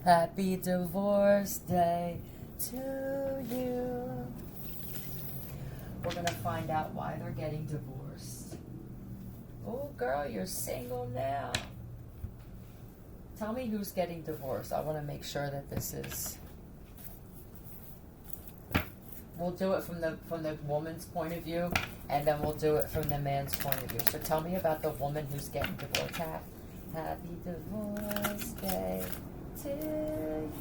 Happy divorce day to you. We're going to find out why they're getting divorced. Oh, girl, you're single now. Tell me who's getting divorced. I want to make sure that this is... We'll do it from the woman's point of view, and then we'll do it from the man's point of view. So tell me about the woman who's getting divorced. Happy divorce day to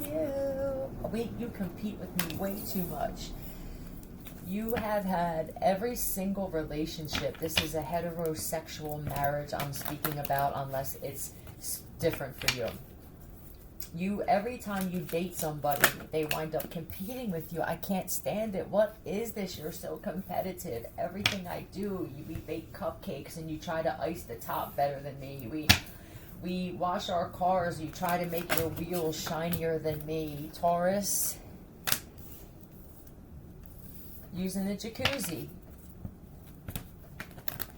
you. You compete with me way too much. You have had every single relationship. This is a heterosexual marriage I'm speaking about, unless it's different for you. Every time you date somebody, they wind up competing with you. I can't stand it. What is this? You're so competitive. Everything I do, we bake cupcakes and you try to ice the top better than me. We wash our cars. You try to make your wheels shinier than me. Taurus, using the jacuzzi.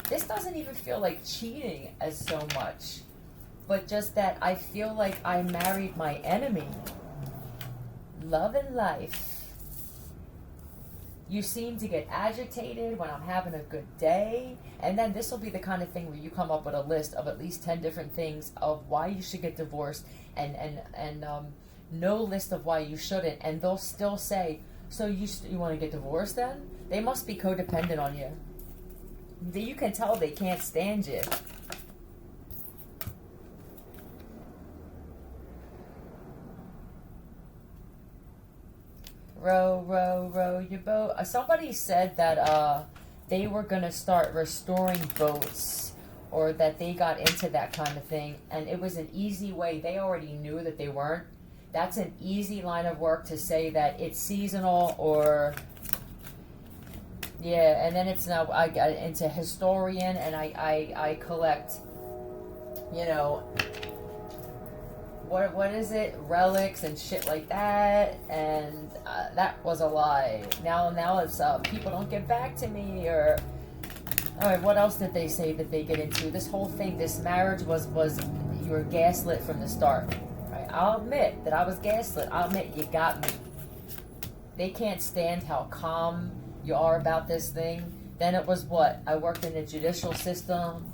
This doesn't even feel like cheating as so much, but just that I feel like I married my enemy. Love and life. You seem to get agitated when I'm having a good day. And then this will be the kind of thing where you come up with a list of at least 10 different things of why you should get divorced, and no list of why you shouldn't. And they'll still say, so you want to get divorced then? They must be codependent on you. You can tell they can't stand you. Row, row, row your boat. Somebody said that they were going to start restoring boats, or that they got into that kind of thing, and it was an easy way. They already knew that they weren't. That's an easy line of work to say that it's seasonal, or... Yeah, and then it's now I got into historian, and I collect, what is it, relics and shit like that, and that was a lie. Now it's people don't get back to me, or all right, what else did they say that they get into? This whole thing, this marriage was you were gaslit from the start. Right? I'll admit that I was gaslit. I'll admit you got me. They can't stand how calm you are about this thing. Then it was what? I worked in the judicial system.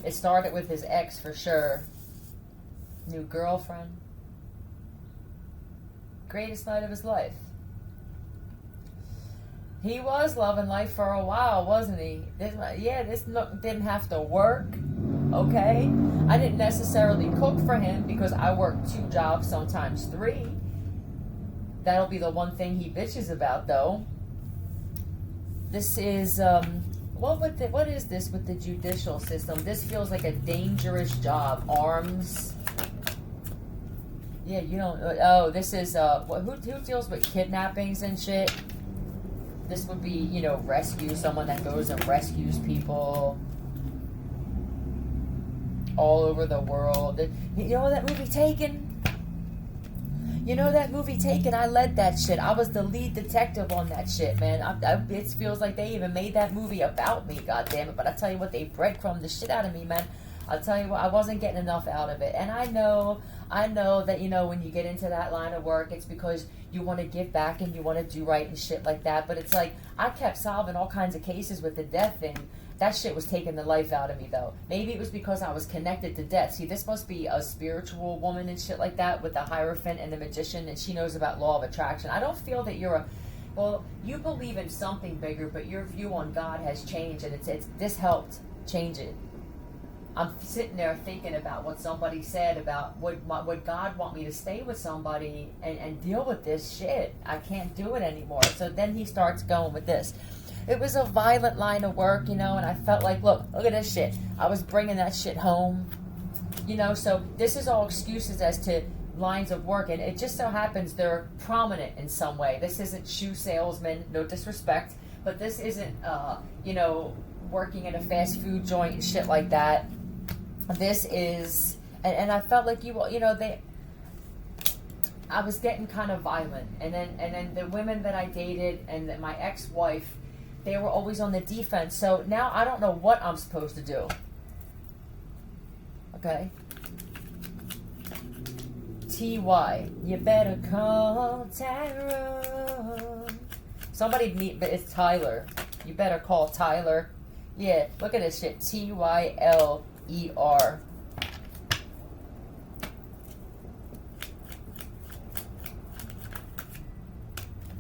It started with his ex for sure. New girlfriend. Greatest night of his life. He was loving life for a while, wasn't he? This didn't have to work. Okay? I didn't necessarily cook for him because I worked 2 jobs, sometimes 3. That'll be the one thing he bitches about, though. This is, what is this with the judicial system? This feels like a dangerous job. Arms. Yeah, you don't, this is, who deals with kidnappings and shit? This would be, rescue, someone that goes and rescues people all over the world. You know that movie Taken? I led that shit. I was the lead detective on that shit, man. It feels like they even made that movie about me, goddammit. But I tell you what, they breadcrumbed the shit out of me, man. I'll tell you what, I wasn't getting enough out of it. And I know that, when you get into that line of work, it's because you want to give back and you want to do right and shit like that. But it's like, I kept solving all kinds of cases with the death thing. That shit was taking the life out of me, though. Maybe it was because I was connected to death. See, this must be a spiritual woman and shit like that with the Hierophant and the Magician, and she knows about law of attraction. I don't feel that you believe in something bigger, but your view on God has changed, and this helped change it. I'm sitting there thinking about what somebody said about would God want me to stay with somebody and deal with this shit? I can't do it anymore. So then he starts going with this. It was a violent line of work, and I felt like, look at this shit. I was bringing that shit home, so this is all excuses as to lines of work, and it just so happens they're prominent in some way. This isn't shoe salesman, no disrespect, but this isn't, working in a fast food joint and shit like that. This is, and I felt like I was getting kind of violent, and then the women that I dated and my ex-wife, they were always on the defense. So now I don't know what I'm supposed to do. Okay? T-Y. You better call Tyrone. Somebody need, but it's Tyler. You better call Tyler. Yeah, look at this shit. Tyler.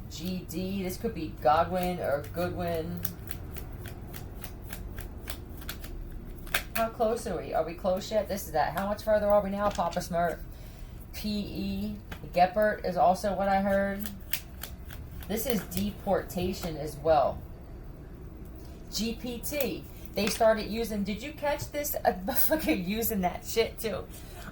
GD. This could be Godwin or Goodwin. How close are we? Are we close yet? This is that. How much further are we now, Papa Smurf? PE. Geppert is also what I heard. This is deportation as well. GPT. They started using, did you catch this? Fucking using that shit too.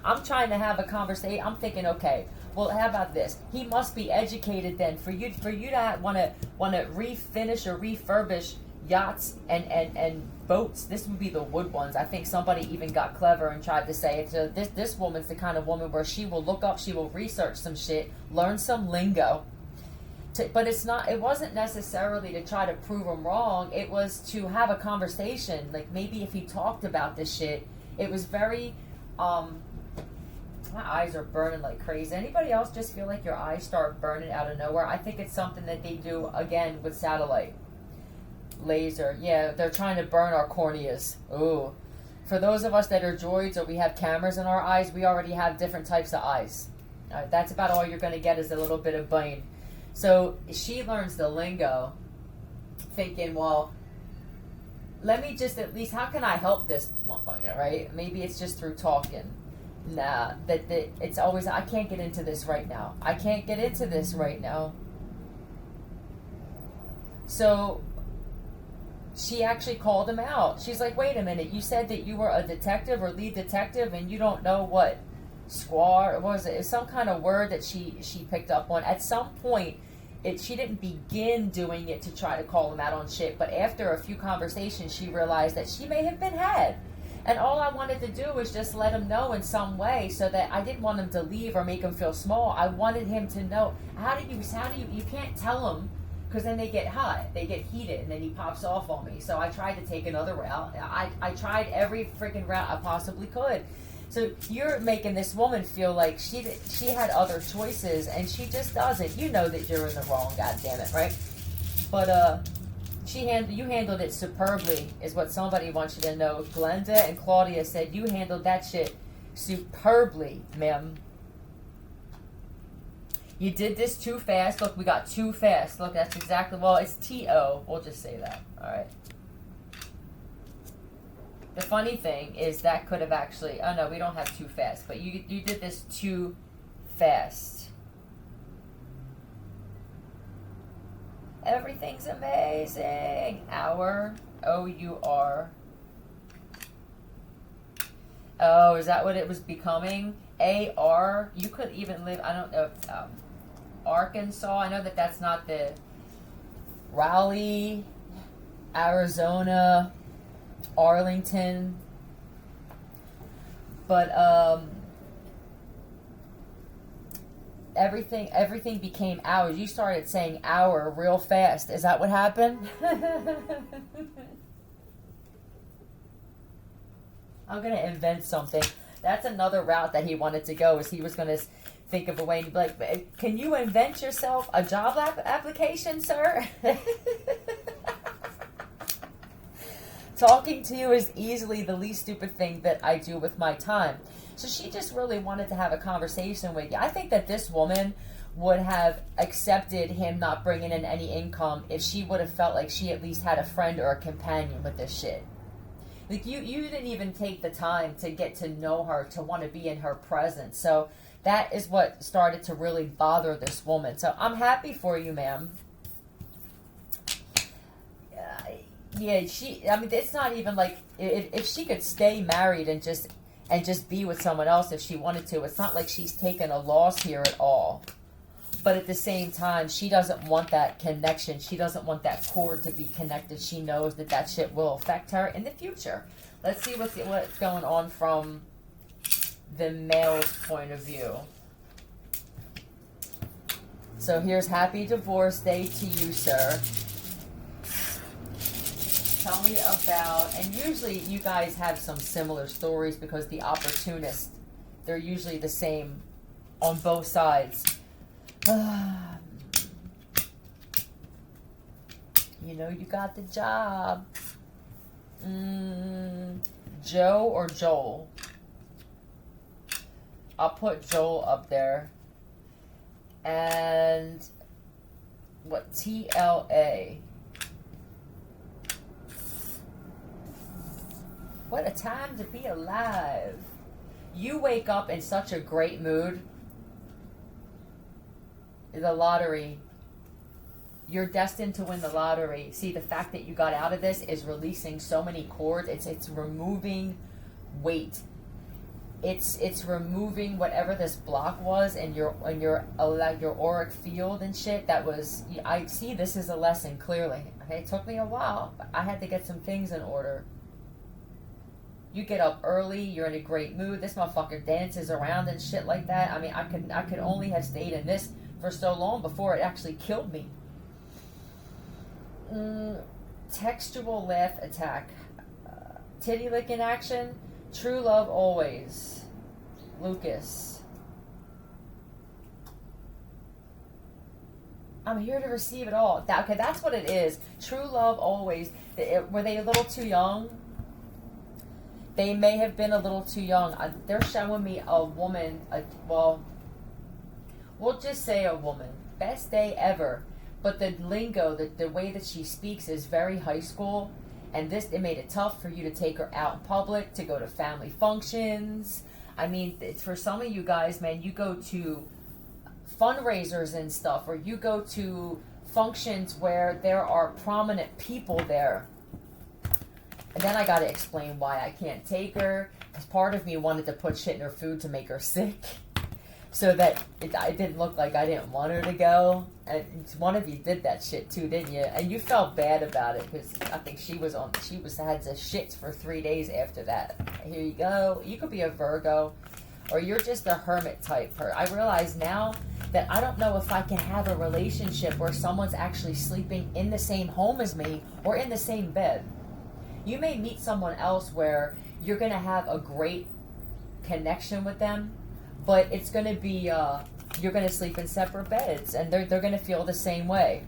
I'm trying to have a conversation. I'm thinking, okay, well, how about this? He must be educated then. For you to want to refinish or refurbish yachts and boats, this would be the wood ones. I think somebody even got clever and tried to say it. So this woman's the kind of woman where she will look up, she will research some shit, learn some lingo. But it wasn't necessarily to try to prove him wrong. It was to have a conversation. Like, maybe if he talked about this shit, it was very, my eyes are burning like crazy. Anybody else just feel like your eyes start burning out of nowhere? I think it's something that they do, again, with satellite. Laser. Yeah, they're trying to burn our corneas. Ooh. For those of us that are droids or we have cameras in our eyes, we already have different types of eyes. That's about all you're going to get is a little bit of brain. So she learns the lingo, thinking, well, let me just at least, how can I help this motherfucker, right? Maybe it's just through talking. Nah, it's always, I can't get into this right now. I can't get into this right now. So she actually called him out. She's like, wait a minute, you said that you were a detective or lead detective and you don't know what squaw, what was it? It's some kind of word that she picked up on. At some point, she didn't begin doing it to try to call him out on shit, but after a few conversations, she realized that she may have been had. And all I wanted to do was just let him know in some way, so that I didn't want him to leave or make him feel small. I wanted him to know, you can't tell him, because then they get hot, they get heated, and then he pops off on me. So I tried to take another route. I tried every freaking route I possibly could. So you're making this woman feel like she had other choices, and she just doesn't. You know that you're in the wrong, goddammit, right? But you handled it superbly, is what somebody wants you to know. Glenda and Claudia said you handled that shit superbly, ma'am. You did this too fast. Look, we got too fast. Look, that's exactly, well, it's T-O. We'll just say that. All right. The funny thing is that could have actually, oh no, we don't have too fast, but you did this too fast. Everything's amazing. Our, O-U-R. Oh, is that what it was becoming? A-R, you could even live, I don't know, Arkansas. I know that that's not the Raleigh, Arizona, Arlington, but everything became ours. You started saying our real fast. Is that what happened? I'm gonna invent something. That's another route that he wanted to go, is he was gonna think of a way and be like, can you invent yourself a job application, sir? Talking to you is easily the least stupid thing that I do with my time. So she just really wanted to have a conversation with you. I think that this woman would have accepted him not bringing in any income if she would have felt like she at least had a friend or a companion with this shit. Like, you didn't even take the time to get to know her, to want to be in her presence. So that is what started to really bother this woman. So I'm happy for you, ma'am. Yeah, I mean, it's not even like, if she could stay married and just be with someone else if she wanted to, it's not like she's taken a loss here at all. But at the same time, she doesn't want that connection. She doesn't want that cord to be connected. She knows that shit will affect her in the future. Let's see what's going on from the male's point of view. So here's happy divorce day to you, sir. Tell me about, and usually you guys have some similar stories because the opportunists, they're usually the same on both sides. You know you got the job. Joe or Joel? I'll put Joel up there. And what, TLA? What a time to be alive. You wake up in such a great mood. The lottery. You're destined to win the lottery. See, the fact that you got out of this is releasing so many cords. It's removing weight. It's removing whatever this block was in your auric field and shit. That was, I see this is a lesson clearly. Okay, it took me a while, but I had to get some things in order. You get up early, you're in a great mood. This motherfucker dances around and shit like that. I mean, I could only have stayed in this for so long before it actually killed me. Textual laugh attack. Titty licking action. True love always. Lucas. I'm here to receive it all. Okay, that's what it is. True love always. Were they a little too young? They may have been a little too young. They're showing me a woman. Well, we'll just say a woman. Best day ever. But the lingo, the way that she speaks is very high school. And it made it tough for you to take her out in public, to go to family functions. I mean, for some of you guys, man, you go to fundraisers and stuff, or you go to functions where there are prominent people there. And then I got to explain why I can't take her, because part of me wanted to put shit in her food to make her sick, so that it didn't look like I didn't want her to go. And one of you did that shit too, didn't you? And you felt bad about it, because I think she had the shits for 3 days after that. Here you go. You could be a Virgo, or you're just a hermit type. I realize now that I don't know if I can have a relationship where someone's actually sleeping in the same home as me or in the same bed. You may meet someone else where you're going to have a great connection with them, but it's going to be, you're going to sleep in separate beds, and they're going to feel the same way.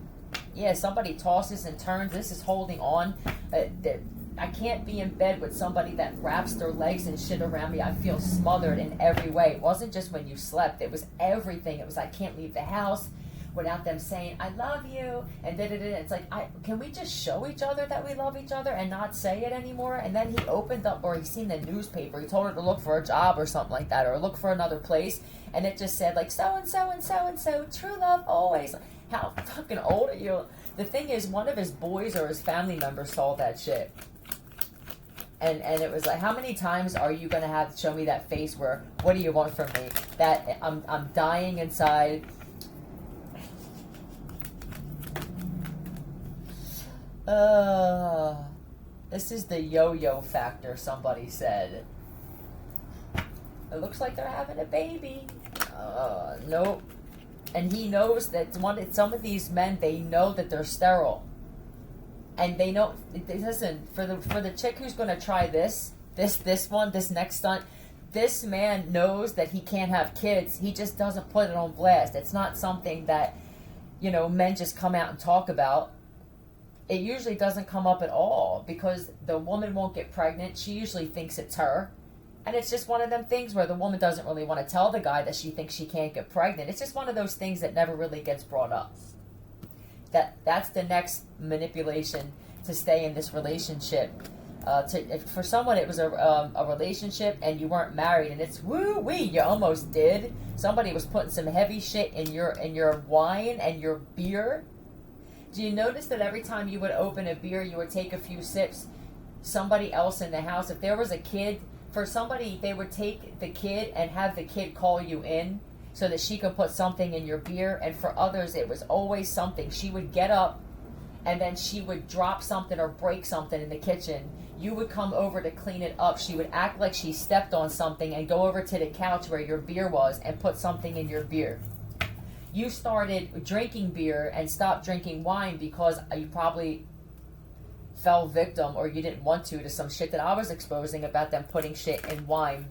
Yeah, somebody tosses and turns. This is holding on. I can't be in bed with somebody that wraps their legs and shit around me. I feel smothered in every way. It wasn't just when you slept. It was everything. It was, I can't leave the house without them saying, I love you, and da-da-da. It's like, can we just show each other that we love each other and not say it anymore? And then he opened up, or he seen the newspaper, he told her to look for a job or something like that, or look for another place, and it just said, like, so-and-so and so-and-so, true love always. How fucking old are you? The thing is, one of his boys or his family members saw that shit. And it was like, how many times are you going to have to show me that face where, what do you want from me? That I'm dying inside. This is the yo-yo factor, somebody said. It looks like they're having a baby. Nope. And he knows that some of these men, they know that they're sterile. And they know, listen, for the chick who's going to try this next stunt, this man knows that he can't have kids. He just doesn't put it on blast. It's not something that, men just come out and talk about. It usually doesn't come up at all, because the woman won't get pregnant. She usually thinks it's her. And it's just one of them things where the woman doesn't really want to tell the guy that she thinks she can't get pregnant. It's just one of those things that never really gets brought up. That's the next manipulation to stay in this relationship. For someone, it was a relationship and you weren't married, and it's woo-wee, you almost did. Somebody was putting some heavy shit in your wine and your beer. Do you notice that every time you would open a beer, you would take a few sips? Somebody else in the house, if there was a kid, for somebody, they would take the kid and have the kid call you in so that she could put something in your beer. And for others, it was always something. She would get up and then she would drop something or break something in the kitchen. You would come over to clean it up. She would act like she stepped on something and go over to the couch where your beer was and put something in your beer. You started drinking beer and stopped drinking wine because you probably fell victim, or you didn't want to some shit that I was exposing about them putting shit in wine.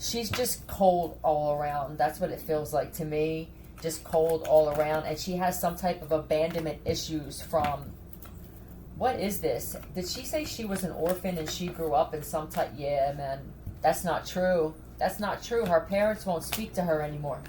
she's just cold all around. That's what it feels like to me. Just cold all around. And she has some type of abandonment issues from, what is this? Did she say she was an orphan and she grew up in some type? Yeah, man. That's not true. That's not true. Her parents won't speak to her anymore.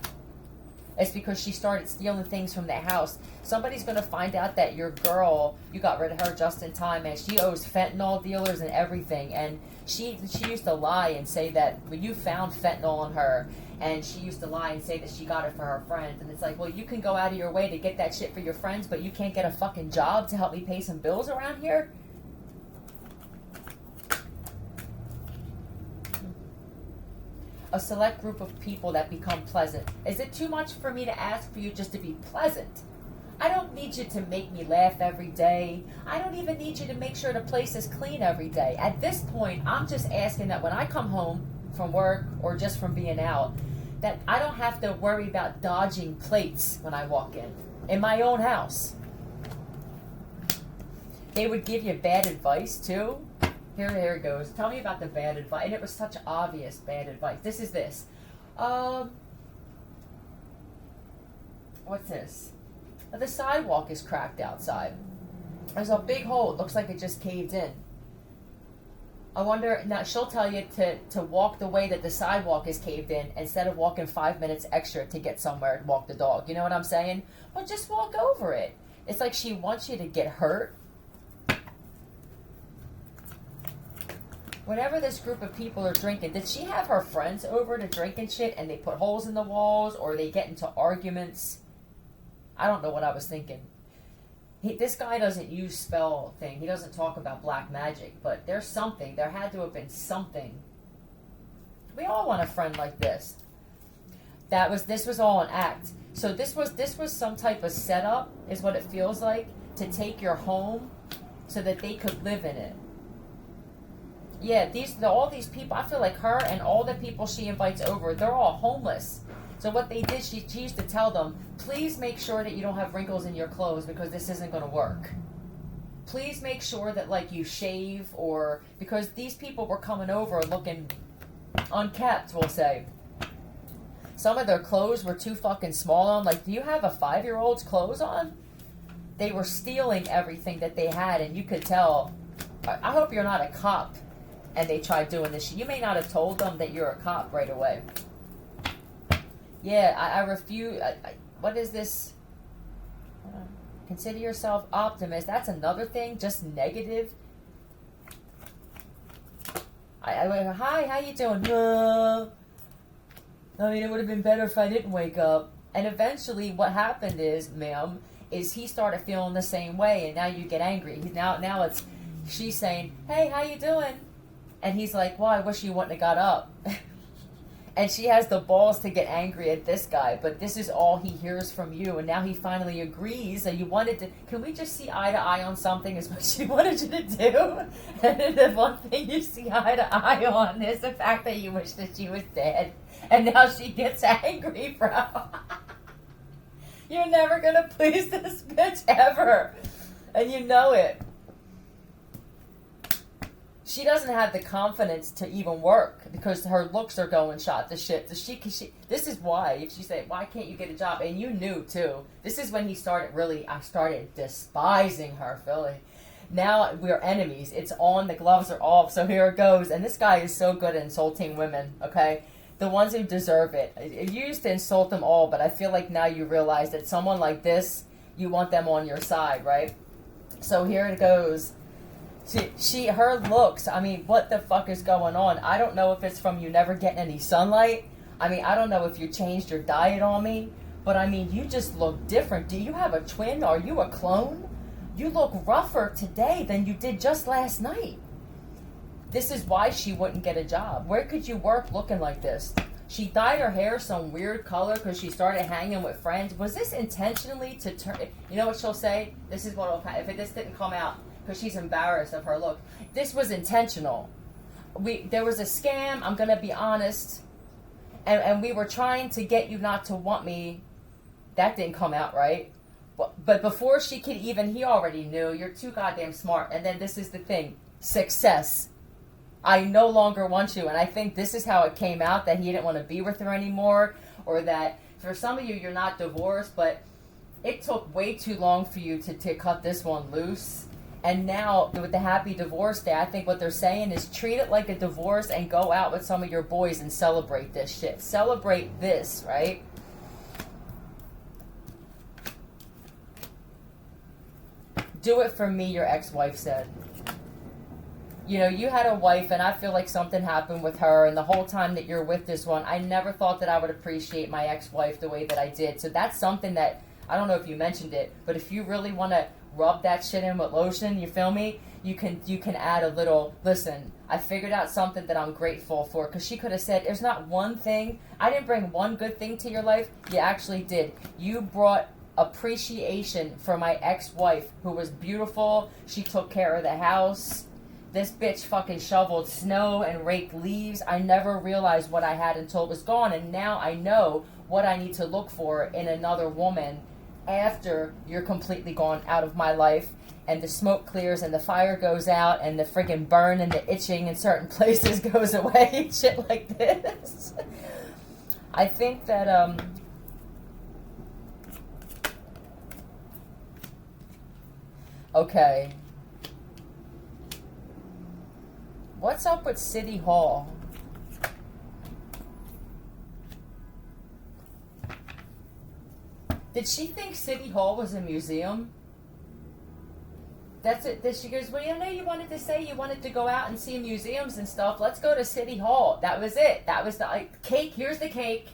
It's because she started stealing things from their house. Somebody's going to find out that your girl, you got rid of her just in time, and she owes fentanyl dealers and everything. And she used to lie and say that when you found fentanyl on her, and she used to lie and say that she got it for her friends. And it's like, well, you can go out of your way to get that shit for your friends, but you can't get a fucking job to help me pay some bills around here? A select group of people that become pleasant. Is it too much for me to ask for you just to be pleasant? I don't need you to make me laugh every day. I don't even need you to make sure the place is clean every day. At this point, I'm just asking that when I come home from work or just from being out, that I don't have to worry about dodging plates when I walk in my own house. They would give you bad advice too. Here it goes. Tell me about the bad advice. And it was such obvious bad advice. This is this. What's this? The sidewalk is cracked outside. There's a big hole. It looks like it just caved in. I wonder, now she'll tell you to walk the way that the sidewalk is caved in instead of walking 5 minutes extra to get somewhere and walk the dog. You know what I'm saying? Well, just walk over it. It's like she wants you to get hurt. Whenever this group of people are drinking, did she have her friends over to drink and shit and they put holes in the walls or they get into arguments? I don't know what I was thinking. This guy doesn't use spell thing. He doesn't talk about black magic, but there's something. There had to have been something. We all want a friend like this. This was all an act. So this was some type of setup, is what it feels like, to take your home so that they could live in it. Yeah, all these people, I feel like her and all the people she invites over, they're all homeless. So what they did, she used to tell them, please make sure that you don't have wrinkles in your clothes because this isn't going to work. Please make sure that, like, you shave or... Because these people were coming over looking unkept, we'll say. Some of their clothes were too fucking small on. Like, do you have a 5-year-old's clothes on? They were stealing everything that they had, and you could tell. I hope you're not a cop and they tried doing this. You may not have told them that you're a cop right away. Yeah, I refuse. What is this? Consider yourself optimist. That's another thing. Just negative. I went, hi, how you doing? I mean, it would have been better if I didn't wake up. And eventually what happened is, ma'am, is he started feeling the same way, and now you get angry. Now it's, she's saying, hey, how you doing? And he's like, well, I wish you wouldn't have got up. And she has the balls to get angry at this guy, but this is all he hears from you, and now he finally agrees that you wanted to... Can we just see eye to eye on something is what she wanted you to do? And the one thing you see eye to eye on is the fact that you wish that she was dead. And now she gets angry, bro. You're never going to please this bitch ever. And you know it. She doesn't have the confidence to even work because her looks are going shot to shit. So this is why, if she said, why can't you get a job? And you knew, too. This is when I started despising her, Philly. Now we're enemies. It's on, the gloves are off, so here it goes. And this guy is so good at insulting women, okay? The ones who deserve it. You used to insult them all, but I feel like now you realize that someone like this, you want them on your side, right? So here it goes. Her looks, I mean, what the fuck is going on? I don't know if it's from you never getting any sunlight. I mean, I don't know if you changed your diet on me. But, I mean, you just look different. Do you have a twin? Are you a clone? You look rougher today than you did just last night. This is why she wouldn't get a job. Where could you work looking like this? She dyed her hair some weird color because she started hanging with friends. Was this intentionally to turn... You know what she'll say? This is what will... If this didn't come out... Because she's embarrassed of her look. This was intentional. There was a scam, I'm going to be honest. And we were trying to get you not to want me. That didn't come out right. But before she could even, he already knew. You're too goddamn smart. And then this is the thing. Success. I no longer want you. And I think this is how it came out, that he didn't want to be with her anymore, or that for some of you, you're not divorced, but it took way too long for you to cut this one loose. And now, with the happy divorce day, I think what they're saying is treat it like a divorce and go out with some of your boys and celebrate this shit. Celebrate this, right? Do it for me, your ex-wife said. You know, you had a wife, and I feel like something happened with her, and the whole time that you're with this one, I never thought that I would appreciate my ex-wife the way that I did. So that's something that, I don't know if you mentioned it, but if you really want to rub that shit in with lotion, you feel me? You can add a little, listen, I figured out something that I'm grateful for. Because she could have said, there's not one thing, I didn't bring one good thing to your life. You actually did. You brought appreciation for my ex-wife, who was beautiful. She took care of the house. This bitch fucking shoveled snow and raked leaves. I never realized what I had until it was gone. And now I know what I need to look for in another woman after you're completely gone out of my life, and the smoke clears and the fire goes out and the friggin' burn and the itching in certain places goes away. Shit like this. I think that okay, what's up with City Hall? Did she think City Hall was a museum? That's it. She goes, well, I know you wanted to say you wanted to go out and see museums and stuff. Let's go to City Hall. That was it. That was the cake. Here's the cake.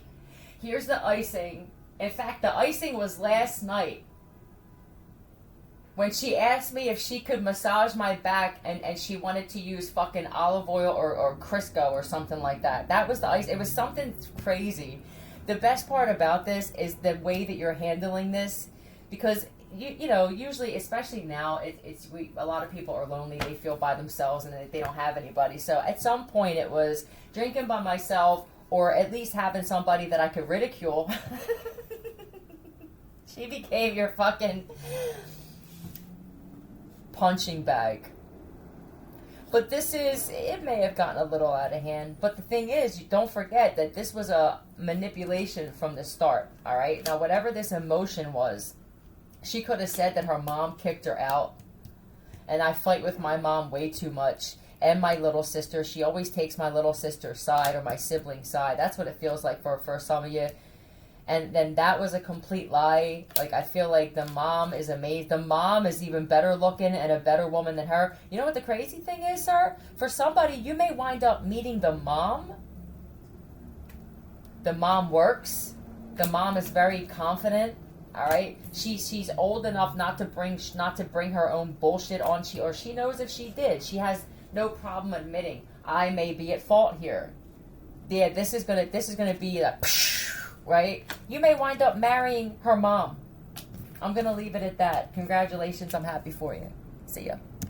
Here's the icing. In fact, the icing was last night, when she asked me if she could massage my back, and she wanted to use fucking olive oil or Crisco or something like that. That was the ice. It was something crazy. The best part about this is the way that you're handling this, because you know, usually, especially now, a lot of people are lonely. They feel by themselves and they don't have anybody. So at some point, it was drinking by myself, or at least having somebody that I could ridicule. She became your fucking punching bag. But it may have gotten a little out of hand. But the thing is, don't forget that this was a manipulation from the start, all right? Now, whatever this emotion was, she could have said that her mom kicked her out. And I fight with my mom way too much. And my little sister, she always takes my little sister's side, or my sibling's side. That's what it feels like for some of you. And then that was a complete lie. Like, I feel like the mom is amazing. The mom is even better looking and a better woman than her. You know what the crazy thing is, sir? For somebody, you may wind up meeting the mom. The mom works. The mom is very confident. All right, she's old enough not to bring her own bullshit on. She knows if she did, she has no problem admitting, I may be at fault here. Yeah, this is gonna be a right? You may wind up marrying her mom. I'm going to leave it at that. Congratulations. I'm happy for you. See ya.